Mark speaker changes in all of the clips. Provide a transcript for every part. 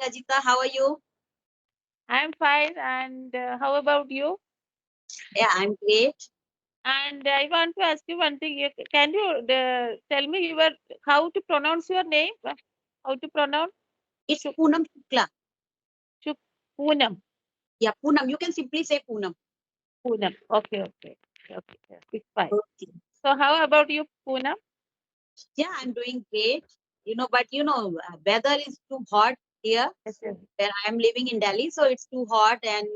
Speaker 1: Ajita. How are you?
Speaker 2: I'm fine. And how about you?
Speaker 1: Yeah, I'm great.
Speaker 2: And I want to ask you one thing. Can you tell me how to pronounce your name? How to pronounce
Speaker 1: It's
Speaker 2: Shuk,
Speaker 1: Poonam Shukla.
Speaker 2: Shuk, Poonam?
Speaker 1: Yeah, Poonam. You can simply say Poonam.
Speaker 2: Poonam. Okay. Yeah, it's fine.
Speaker 1: Okay.
Speaker 2: So how about you, Poonam?
Speaker 1: Yeah, I'm doing great. Weather is too hot here
Speaker 2: Yes.
Speaker 1: where I'm living in Delhi. So it's too hot and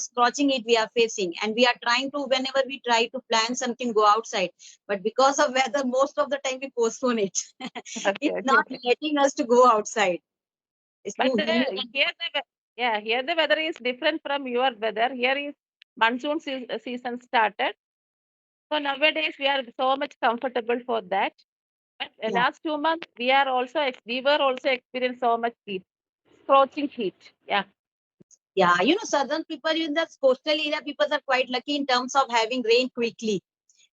Speaker 1: scorching it we are facing. And we are trying to, whenever we try to plan something, go outside. But because of weather, most of the time we postpone it.
Speaker 2: Okay.
Speaker 1: It's not letting us to go outside. It's
Speaker 2: But
Speaker 1: too humid.
Speaker 2: here the weather is different from your weather. Here is monsoon season started. So nowadays we are so much comfortable for that. But
Speaker 1: Yeah.
Speaker 2: last 2 months we were also experiencing so much heat, scorching heat. Yeah.
Speaker 1: Yeah, southern people in the coastal area, people are quite lucky in terms of having rain quickly.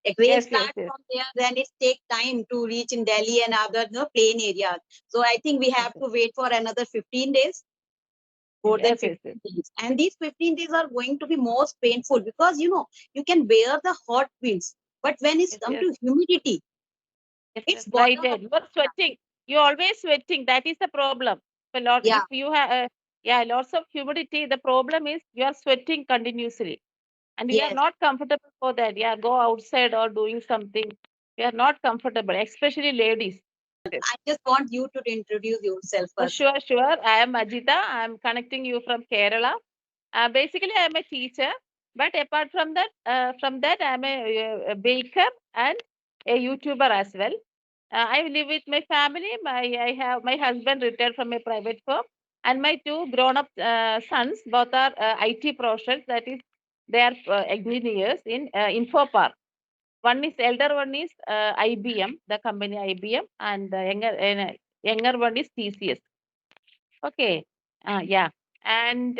Speaker 1: Like rain starts
Speaker 2: Yes.
Speaker 1: from there, then it takes time to reach in Delhi and other plain areas. So I think we have to wait for another 15 days, more than
Speaker 2: Yes.
Speaker 1: 15 days. And these 15 days are going to be most painful because you can bear the hot winds. But when it's
Speaker 2: Yes,
Speaker 1: come
Speaker 2: yes,
Speaker 1: to humidity,
Speaker 2: yes.
Speaker 1: it's
Speaker 2: Right
Speaker 1: bottom
Speaker 2: there.
Speaker 1: of
Speaker 2: You are sweating. You always sweating. That is the problem. A lot.
Speaker 1: yeah,
Speaker 2: If you have, lots of humidity. The problem is you are sweating continuously, and we are
Speaker 1: yes.
Speaker 2: not comfortable for that. Yeah, go outside or doing something. We are not comfortable, especially ladies.
Speaker 1: I just want you to introduce yourself
Speaker 2: Oh,
Speaker 1: first.
Speaker 2: sure. I am Ajita. I am connecting you from Kerala. Basically, I am a teacher, but apart from that, I am a baker and a YouTuber as well. I live with my family. I have my husband retired from a private firm, and my two grown-up sons. Both are IT professionals. That is, they are engineers in Info Park. Elder one is IBM, the company IBM, and the younger one is TCS. Okay. Yeah. And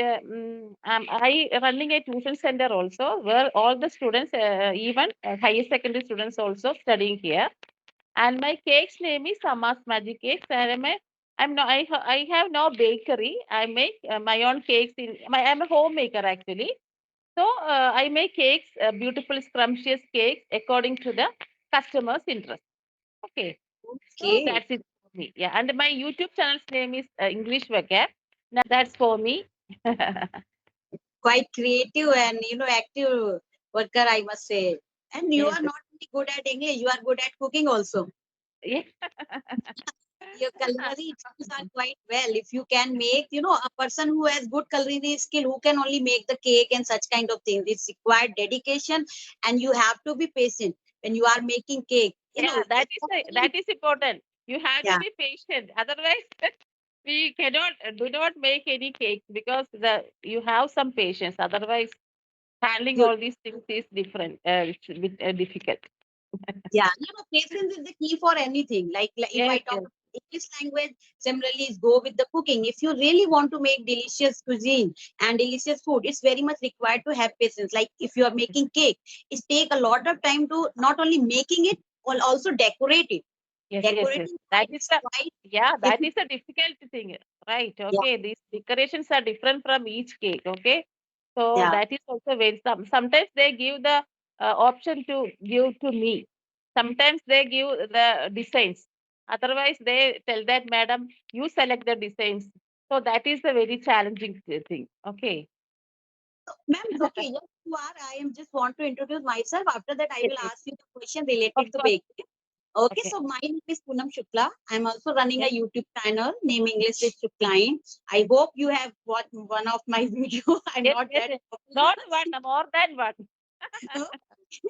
Speaker 2: I running a tuition center also where all the students, even higher secondary students also studying here. And my cake's name is Sama's Magic Cakes. And I'm no, I have no bakery. I make my own cakes I'm a homemaker actually. So I make cakes, beautiful scrumptious cakes according to the customer's interest. Okay. So
Speaker 1: Okay.
Speaker 2: that's it for me. Yeah. And my YouTube channel's name is English Vocab. That's for me.
Speaker 1: Quite creative and active worker, I must say. And you
Speaker 2: Yes.
Speaker 1: are not only good at English, you are good at cooking also.
Speaker 2: Yeah.
Speaker 1: Your culinary skills are quite well. If you can make, a person who has good culinary skill, who can only make the cake and such kind of things. It's required dedication, and you have to be patient when you are making cake.
Speaker 2: Yeah,
Speaker 1: Especially,
Speaker 2: that is important. You have to
Speaker 1: yeah,
Speaker 2: be patient. Otherwise, we cannot do not make any cakes because you have some patience. Otherwise, handling
Speaker 1: good.
Speaker 2: all these things is different. It's a bit difficult.
Speaker 1: Yeah, patience is the key for anything. Like if I talk
Speaker 2: Yes.
Speaker 1: English language, similarly is go with the cooking. If you really want to make delicious cuisine and delicious food, it's very much required to have patience. Like if you are making cake, it take a lot of time to not only making it, but also decorate it.
Speaker 2: Yes.
Speaker 1: Decorating
Speaker 2: That is
Speaker 1: it's
Speaker 2: the
Speaker 1: quite
Speaker 2: Yeah, that
Speaker 1: difficult.
Speaker 2: is a difficult thing. Right.
Speaker 1: Yeah,
Speaker 2: Okay. These decorations are different from each cake. Okay. So
Speaker 1: yeah.
Speaker 2: that is also very sometimes they give the option to give to me. Sometimes they give the designs. Otherwise, they tell that, madam, you select the designs. So that is a very challenging thing. Okay.
Speaker 1: Ma'am, okay, yes, you are. I am just want to introduce myself. After that, I will
Speaker 2: Yes.
Speaker 1: ask you the question
Speaker 2: Of
Speaker 1: related to
Speaker 2: course.
Speaker 1: baking. Okay,
Speaker 2: Okay.
Speaker 1: so my name is Poonam Shukla. I'm also running a
Speaker 2: Yes.
Speaker 1: YouTube channel named Englishwithshuklaeen. I hope you have watched one of my video. I'm not that
Speaker 2: Yes.
Speaker 1: popular.
Speaker 2: Not one, more than one.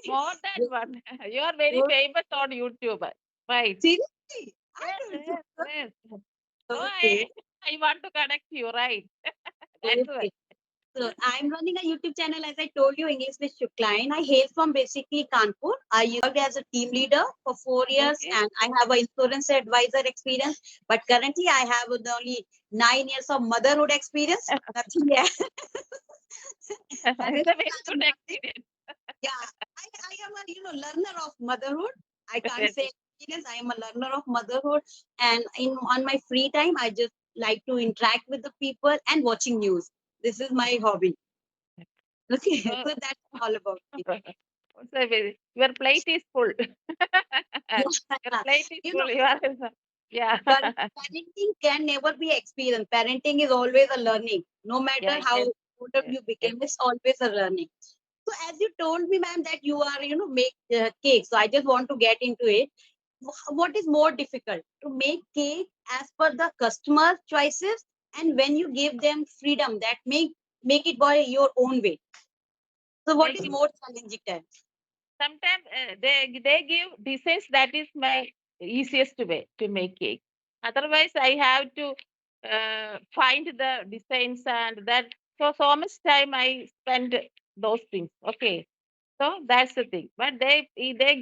Speaker 2: More than one. You are very
Speaker 1: Oh,
Speaker 2: famous on YouTube. Right.
Speaker 1: seriously? I don't know.
Speaker 2: Yes. So
Speaker 1: Okay,
Speaker 2: I want to connect you, right? That's why.
Speaker 1: okay. So I'm running a YouTube channel, as I told you, English with Shuklaeen. I hail from basically Kanpur. I worked as a team leader for 4 years,
Speaker 2: Okay.
Speaker 1: and I have an insurance advisor experience. But currently, I have only 9 years of motherhood experience. Nothing else. And
Speaker 2: It's
Speaker 1: it's
Speaker 2: a very good
Speaker 1: nothing.
Speaker 2: experience.
Speaker 1: Yeah, I am a learner of motherhood. I can't
Speaker 2: Yes.
Speaker 1: say experience. I am a learner of motherhood, and in on my free time, I just like to interact with the people and watching news. This is my hobby. Okay,
Speaker 2: So,
Speaker 1: so that's all about it.
Speaker 2: your plate is full. Your
Speaker 1: Yeah.
Speaker 2: plate is
Speaker 1: You know,
Speaker 2: full. You are, yeah.
Speaker 1: parenting can never be experienced. Parenting is always a learning. No matter
Speaker 2: Yeah,
Speaker 1: how
Speaker 2: yes,
Speaker 1: older
Speaker 2: yes,
Speaker 1: you
Speaker 2: yes.
Speaker 1: become, it's always a learning. So as you told me, ma'am, that you are, make cake. So I just want to get into it. What is more difficult to make cake as per the customer choices, and when you give them freedom that make it by your own way? So
Speaker 2: They
Speaker 1: what is
Speaker 2: give
Speaker 1: more challenging time?
Speaker 2: sometimes they give designs that is my easiest way to make cake. Otherwise, I have to find the designs and that. So much time I spend those things. Okay, so that's the thing. But they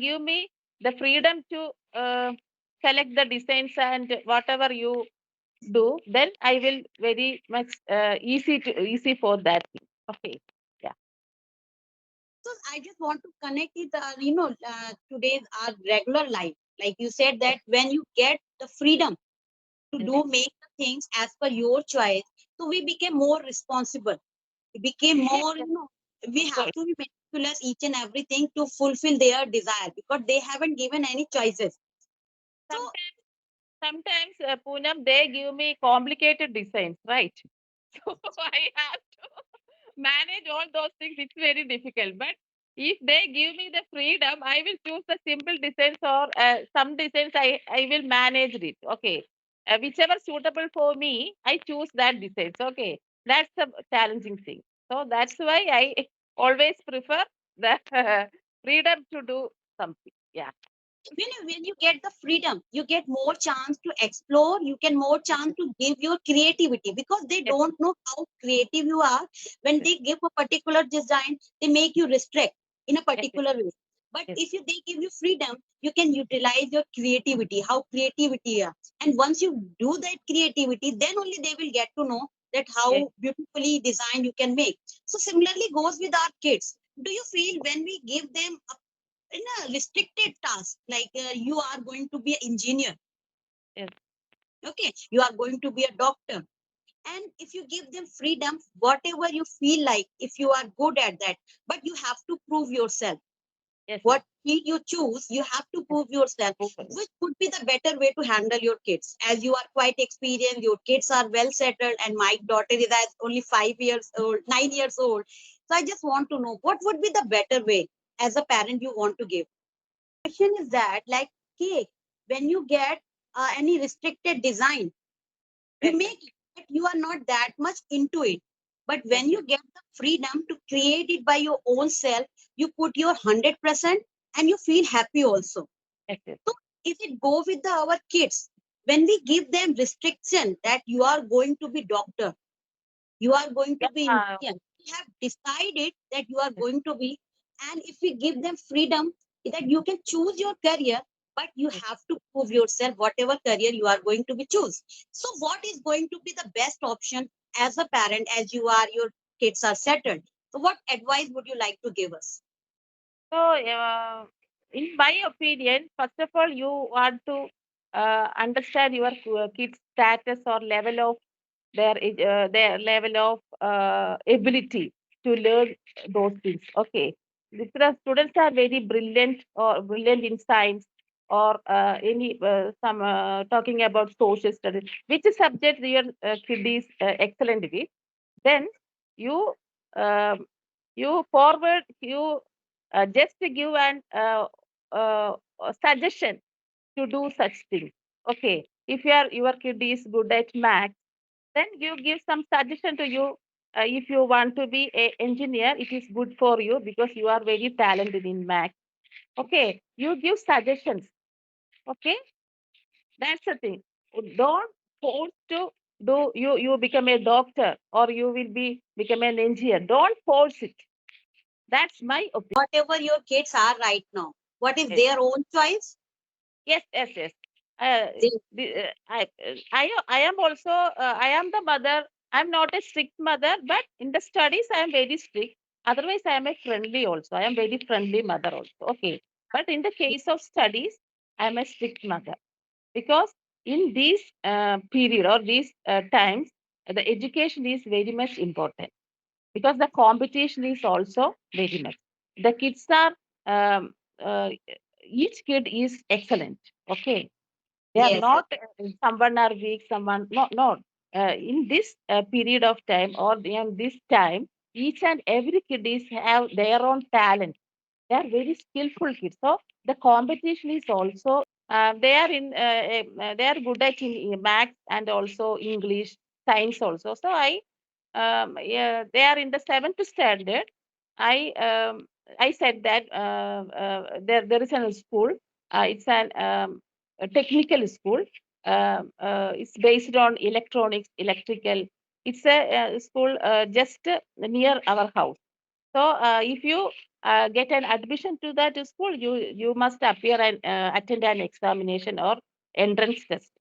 Speaker 2: give me the freedom to select the designs and whatever you do, then I will very much easy for that thing. Okay, yeah,
Speaker 1: So I just want to connect it, today's our regular life. Like you said
Speaker 2: yes,
Speaker 1: that when you get the freedom to
Speaker 2: yes,
Speaker 1: do make the things as per your choice, so we became more responsible. We became
Speaker 2: yes,
Speaker 1: more,
Speaker 2: yes,
Speaker 1: we
Speaker 2: of
Speaker 1: have
Speaker 2: course.
Speaker 1: to be meticulous each and everything to fulfill their desire because they haven't given any choices. So
Speaker 2: Sometimes, Poonam, they give me complicated designs, right? So I have to manage all those things. It's very difficult. But if they give me the freedom, I will choose the simple designs or some designs I will manage it. Okay. Whichever suitable for me, I choose that designs. Okay. That's the challenging thing. So that's why I always prefer the freedom to do something. Yeah.
Speaker 1: when you get the freedom, you get more chance to explore, you can more
Speaker 2: Yes,
Speaker 1: chance to give your creativity because they
Speaker 2: yes,
Speaker 1: don't know how creative you are. When
Speaker 2: yes,
Speaker 1: they give a particular design, they make you restrict in a
Speaker 2: yes, yes,
Speaker 1: particular way. But
Speaker 2: yes,
Speaker 1: if they give you freedom, you can utilize your creativity, how creativity are. And once you do that creativity, then only they will get to know that
Speaker 2: yes,
Speaker 1: how beautifully design you can make. So similarly goes with our kids. Do you feel when we give them in a restricted task, like you are going to be an engineer,
Speaker 2: yes,
Speaker 1: okay, you are going to be a doctor, and if you give them freedom, whatever you feel like, if you are good at that, but you have to prove yourself.
Speaker 2: yes, yes.
Speaker 1: What field you choose, you have to prove yourself.
Speaker 2: Yes.
Speaker 1: Which would be the better way to handle your kids? As you are quite experienced, your kids are well settled, and my daughter is as only 5 years old, 9 years old. So I just want to know what would be the better way as a parent you want to give. Question is that, like cake, when you get any restricted design, you
Speaker 2: Yes, yes,
Speaker 1: make it, but you are not that much into it. But
Speaker 2: yes,
Speaker 1: when
Speaker 2: yes,
Speaker 1: you get the freedom to create it by your own self, you put your 100% and you feel happy also.
Speaker 2: yes, yes,
Speaker 1: So if it go with our kids, when we give them restriction that you are going to be doctor, you are going to be
Speaker 2: yeah,
Speaker 1: engineer, we have decided that you are
Speaker 2: yes,
Speaker 1: going to be, and if we give them freedom that you can choose your career, but you
Speaker 2: yes.
Speaker 1: have to prove yourself whatever career you are going to be choose. So what is going to be the best option as a parent, as you are, your kids are settled? So what advice would you like to give us?
Speaker 2: So, in my opinion, first of all, you want to understand your kid's status or level of their level of ability to learn those things. Okay, if the students are very brilliant or brilliant in science or any some talking about social studies, which subject your kid is excellent with, then you um, you forward you just give an suggestion to do such things. Okay, if your kid is good at math, then you give some suggestion to you. If you want to be a engineer, it is good for you because you are very talented in math. Okay, you give suggestions. Okay, that's the thing. Don't force to do you become a doctor or you will be become an engineer. Don't force it. That's my opinion.
Speaker 1: Whatever your kids are right now, what is
Speaker 2: Yes,
Speaker 1: their own choice?
Speaker 2: yes, yes, yes. Uh,
Speaker 1: They,
Speaker 2: I am also I am the mother. I'm not a strict mother, but in the studies I am very strict. Otherwise, I am a friendly also. I am very friendly mother also. Okay, but in the case of studies, I am a strict mother because in this period or these times, the education is very much important because the competition is also very much. The kids are, um, uh, each kid is excellent. Okay, they are
Speaker 1: Yes, yes.
Speaker 2: not, someone are weak, someone no. In this period of time or in this time, each and every kid is have their own talent. They are very skillful kids. So the competition is also, they are good at in maths and also English, science also. So yeah, they are in the seventh standard. I um, I said that there is a school. It's a technical school. It's based on electronics, electrical. It's a school just near our house. So if you get an admission to that school, you must appear and attend an examination or entrance test.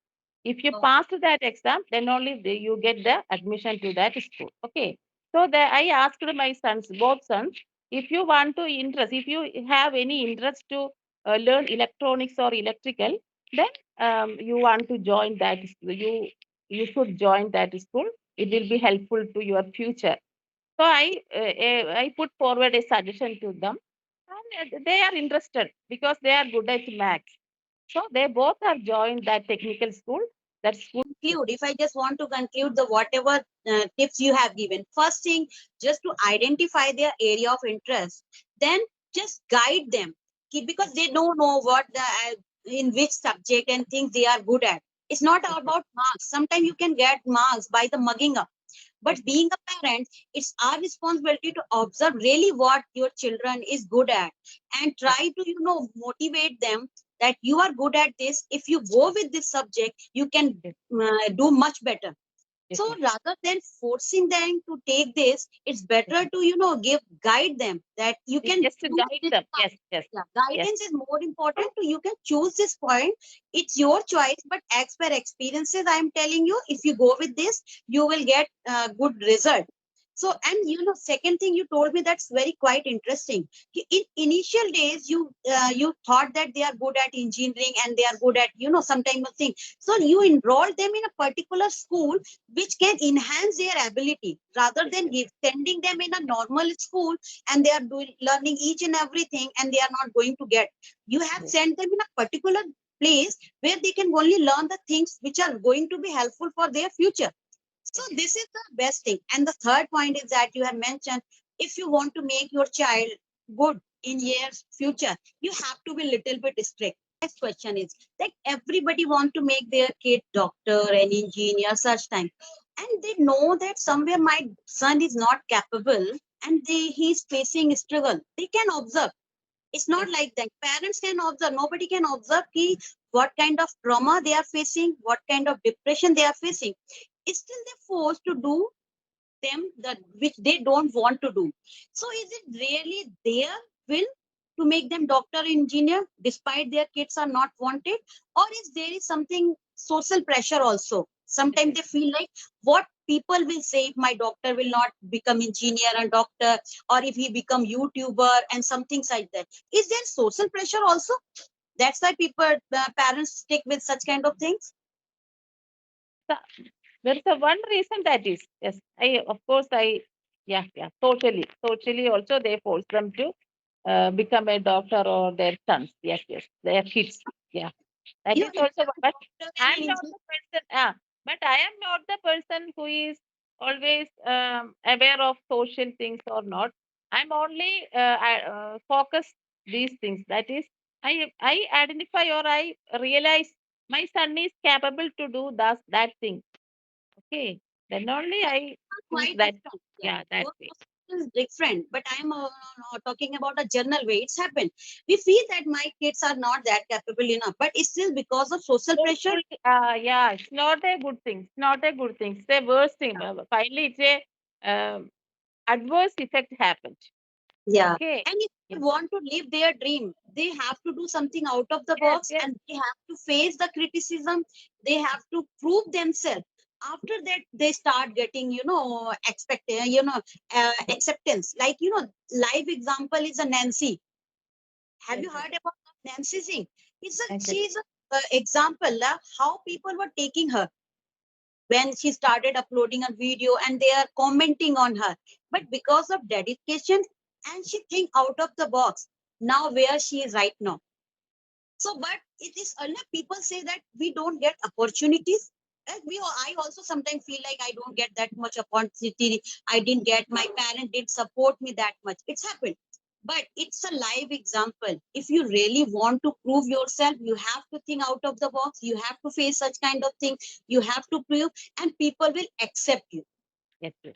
Speaker 2: If you
Speaker 1: Oh,
Speaker 2: pass that exam, then only you get the admission to that school. Okay. So I asked my sons, both sons, if you want to interest, if you have any interest to learn electronics or electrical, then you want to join that. You should join that school. It will be helpful to your future. So I put forward a suggestion to them, and they are interested because they are good at maths. So they both have joined that technical school. That school.
Speaker 1: conclude, if I just want to conclude the whatever tips you have given, first thing, just to identify their area of interest, then just guide them. Because they don't know what the in which subject and things they are good at. It's not
Speaker 2: Yes,
Speaker 1: about marks. Sometimes you can get marks by the mugging up.
Speaker 2: yes,
Speaker 1: But being a parent, it's our responsibility to observe really what your children is good at and
Speaker 2: yes,
Speaker 1: try to, motivate them that you are good at this. If you go with this subject, you can
Speaker 2: yes,
Speaker 1: do much better.
Speaker 2: yes,
Speaker 1: So
Speaker 2: yes.
Speaker 1: rather than forcing them to take this, it's
Speaker 2: Yes.
Speaker 1: better to, guide them that you can
Speaker 2: Just to
Speaker 1: choose
Speaker 2: guide
Speaker 1: this
Speaker 2: them.
Speaker 1: path.
Speaker 2: Yes, yes,
Speaker 1: Yeah,
Speaker 2: yes,
Speaker 1: guidance is more important to you can choose this point. It's your choice, but as per experiences, I'm telling you, if you go with this, you will get good result. So, and second thing you told me that's very quite interesting. In initial days, you thought that they are good at engineering and they are good at some type of thing. So you enroll them in a particular school which can enhance their ability rather
Speaker 2: yes,
Speaker 1: than
Speaker 2: yes,
Speaker 1: sending them in a normal school and they are doing learning each and everything and they are not going to get. You have
Speaker 2: yes,
Speaker 1: sent them in a particular place where they can only learn the things which are going to be helpful for their future. So
Speaker 2: yes,
Speaker 1: this is the best thing. And the third point is that you have mentioned, if you want to make your child good in years future, you have to be little bit strict. Next question is that everybody want to make their kid doctor and engineer such time, and they know that somewhere my son is not capable and he's facing struggle. They can observe. It's not
Speaker 2: yes,
Speaker 1: like that. Parents can observe. Nobody can observe what kind of trauma they are facing, what kind of depression they are facing. It's still they're forced to do them that which they don't want to do. So is it really their will to make them doctor engineer despite their kids are not wanted, or is there is something social pressure also? Sometimes
Speaker 2: yes.
Speaker 1: they feel like what people will say if my doctor will not become engineer and doctor, or if he become YouTuber and some things like that. Is there social pressure also? That's why people parents stick with such kind of things.
Speaker 2: So there is a one reason that is, yes, I of course I, yeah, yeah, totally also they force them to become a doctor or their sons. Yes, yes, their kids. Yeah, that is
Speaker 1: If
Speaker 2: also. But
Speaker 1: doctor and
Speaker 2: I'm
Speaker 1: an
Speaker 2: not
Speaker 1: engineer.
Speaker 2: the person. But I am not the person who is always aware of social things or not. I'm only focus these things. That is, I identify or I realize my son is capable to do that thing. Okay, then only I choose
Speaker 1: Quite
Speaker 2: that.
Speaker 1: different. Yeah,
Speaker 2: Yeah, that
Speaker 1: your
Speaker 2: way.
Speaker 1: process is different. But I'm talking about a general way. It's happened. We feel that my kids are not that capable enough, but it's still because of social pressure.
Speaker 2: Hopefully, yeah, it's not a good thing. It's not a good thing. It's a worst thing. Finally, it's a adverse effect happened.
Speaker 1: Yeah.
Speaker 2: Okay.
Speaker 1: And if they
Speaker 2: Yes,
Speaker 1: want to live their dream, they have to do something out of the
Speaker 2: yes,
Speaker 1: box
Speaker 2: yes,
Speaker 1: and they have to face the criticism. They have to prove themselves. After that, they start getting, acceptance. Like, live example is a Nancy. Have
Speaker 2: yes,
Speaker 1: you
Speaker 2: yes,
Speaker 1: heard about Nancy Singh?
Speaker 2: yes, yes,
Speaker 1: She's a example how people were taking her when she started uploading a video and they are commenting on her. But because of dedication and she think out of the box, now where she is right now. So, but it is people say that we don't get opportunities. And I also sometimes feel like I don't get that much opportunity. I didn't get, my parent didn't support me that much. It's happened. But it's a live example. If you really want to prove yourself, you have to think out of the box. You have to face such kind of thing. You have to prove, and people will accept you.
Speaker 2: Yes, yes.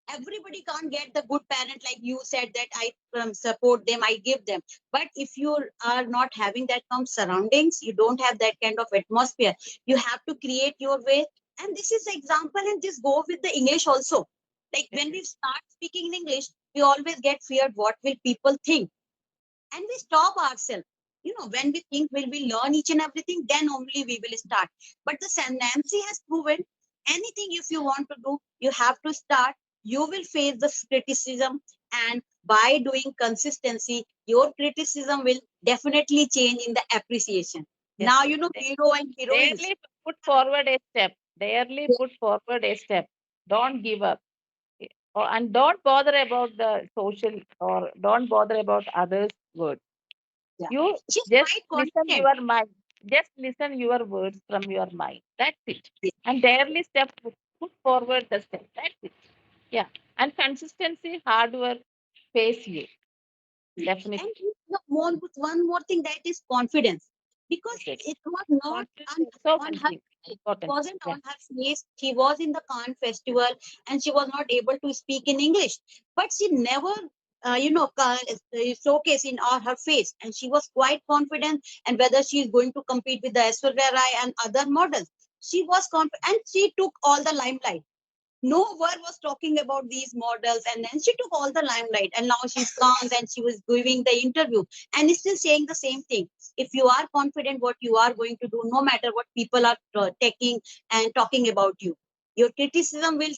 Speaker 1: Everybody can't get the good parent like you said that I support them, I give them. But if you are not having that kind of surroundings, you don't have that kind of atmosphere, you have to create your way. And this is example, and this go with the English also. Like when we start speaking in English, we always get feared what will people think, and we stop ourselves. When we think will we learn each and everything, then only we will start. But the Nancy has proven, anything if you want to do, you have to start. You will face the criticism, and by doing consistency, your criticism will definitely change in the appreciation.
Speaker 2: Yes,
Speaker 1: Now,
Speaker 2: yes.
Speaker 1: hero and heroines.
Speaker 2: Barely put forward a step. Barely put forward a step. Don't give up. And don't bother about the social, or don't bother about others' words.
Speaker 1: Yeah.
Speaker 2: You
Speaker 1: She's
Speaker 2: just
Speaker 1: quite
Speaker 2: listen
Speaker 1: confident.
Speaker 2: your mind. Just listen your words from your mind. That's it.
Speaker 1: Yes.
Speaker 2: And barely step put forward the step. That's it. Yeah. And consistency, hard work, face you.
Speaker 1: And
Speaker 2: Definitely.
Speaker 1: one more thing, that is confidence.
Speaker 2: Yes,
Speaker 1: Because
Speaker 2: yes.
Speaker 1: it was not
Speaker 2: Confidence is also
Speaker 1: on
Speaker 2: one
Speaker 1: her
Speaker 2: thing.
Speaker 1: face. It
Speaker 2: Important.
Speaker 1: wasn't
Speaker 2: Yeah.
Speaker 1: on her face. She was in the Cannes festival and she was not able to speak in English. But she never, showcase in her face. And she was quite confident. And whether she is going to compete with the Aishwarya Rai and other models, she was confident and she took all the limelight. No one was talking about these models, and then she took all the limelight, and now she's calm and she was giving the interview and is still saying the same thing. If you are confident what you are going to do, no matter what people are taking and talking about you, your criticism will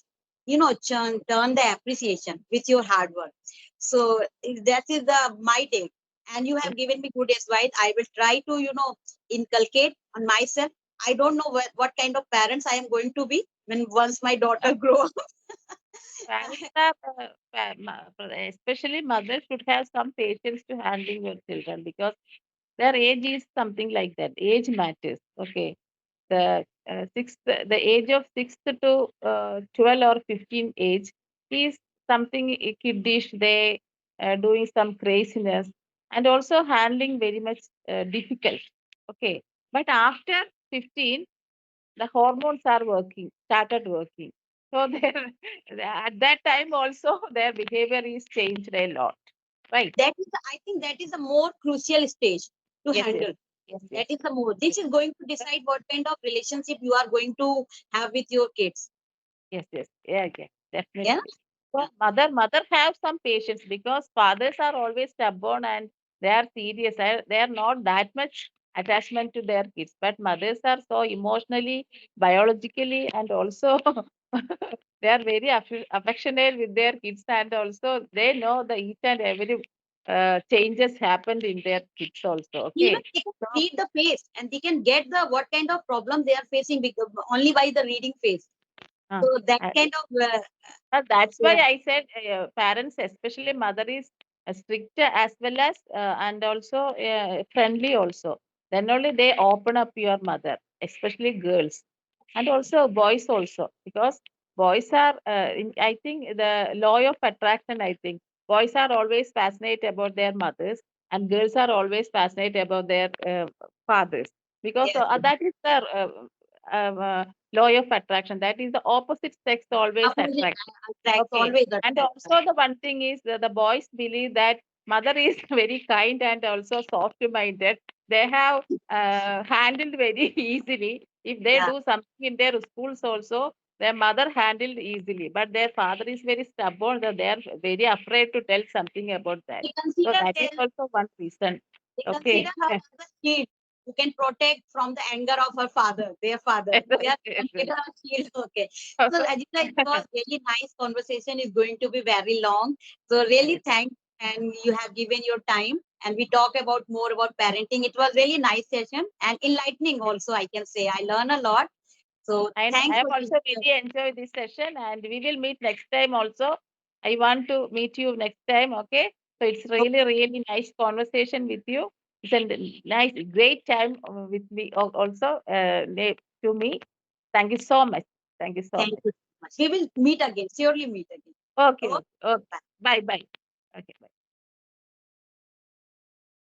Speaker 1: turn the appreciation with your hard work. So that is the my take, and you
Speaker 2: Yes.
Speaker 1: have given me good advice. I will try to inculcate on myself. I don't know what kind of parents I am going to be when once my daughter grow up.
Speaker 2: Parents are, especially mothers, should have some patience to handling your children, because their age is something like that. Age matters. Okay. The age of 6th to 12 or 15 age is something kiddish. They doing some craziness, and also handling very much difficult. Okay. But after 15, the hormones are started working. So at that time also their behavior is changed a lot. Right.
Speaker 1: I think that is a more crucial stage to
Speaker 2: Yes, yes,
Speaker 1: handle.
Speaker 2: yes, yes.
Speaker 1: That is the more. This is going to decide what kind of relationship you are going to have with your kids.
Speaker 2: Yes, yes, yeah, yeah,
Speaker 1: Yeah.
Speaker 2: definitely. So mother have some patience, because fathers are always stubborn and they are serious. They are not that much attachment to their kids, but mothers are so emotionally, biologically, and also they are very affectionate with their kids, and also they know the each and every changes happened in their kids also.
Speaker 1: Even
Speaker 2: Okay.
Speaker 1: they can
Speaker 2: So
Speaker 1: read the face and they can get the what kind of problem they are facing because only by the reading face.
Speaker 2: uh,
Speaker 1: So that
Speaker 2: uh,
Speaker 1: kind of
Speaker 2: That's why
Speaker 1: yeah.
Speaker 2: I said parents, especially mother, is strict as well as and also friendly also. Then only they open up your mother, especially girls, and also boys also, because boys are. I think the law of attraction. I think boys are always fascinated about their mothers, and girls are always fascinated about their fathers, because
Speaker 1: Yes.
Speaker 2: that is the law of attraction. That is the opposite sex always
Speaker 1: Opposite
Speaker 2: attract.
Speaker 1: attracts
Speaker 2: Okay.
Speaker 1: always
Speaker 2: And
Speaker 1: attract.
Speaker 2: also the one thing is that the boys believe that mother is very kind and also soft minded. They have handled very easily. If they
Speaker 1: Yeah.
Speaker 2: do something in their schools also, their mother handled easily. But their father is very stubborn. That they are very afraid to tell something about that.
Speaker 1: They
Speaker 2: So
Speaker 1: consider
Speaker 2: that is
Speaker 1: them
Speaker 2: also one reason.
Speaker 1: They consider
Speaker 2: Okay.
Speaker 1: her as a shield who can protect from the anger of her father, their father. They are considered a shield. Okay. So Ajita, it was really nice conversation. Is going to be very long. So really
Speaker 2: Yes.
Speaker 1: thank and you have given your time, and we talk about more about parenting. It was really nice session and enlightening also, I can say. I learn a lot. So
Speaker 2: And I
Speaker 1: thanks
Speaker 2: have
Speaker 1: for this.
Speaker 2: also really enjoyed this session, and we will meet next time also. I want to meet you next time, okay? So it's really, really nice conversation with you. It's a nice, great time with me also to me. Thank you so much. Thank you so
Speaker 1: Thank
Speaker 2: much.
Speaker 1: you so much. We will meet again, surely meet again.
Speaker 2: Okay,
Speaker 1: Okay.
Speaker 2: okay, okay.
Speaker 1: Bye.
Speaker 2: Bye, bye. Okay, bye.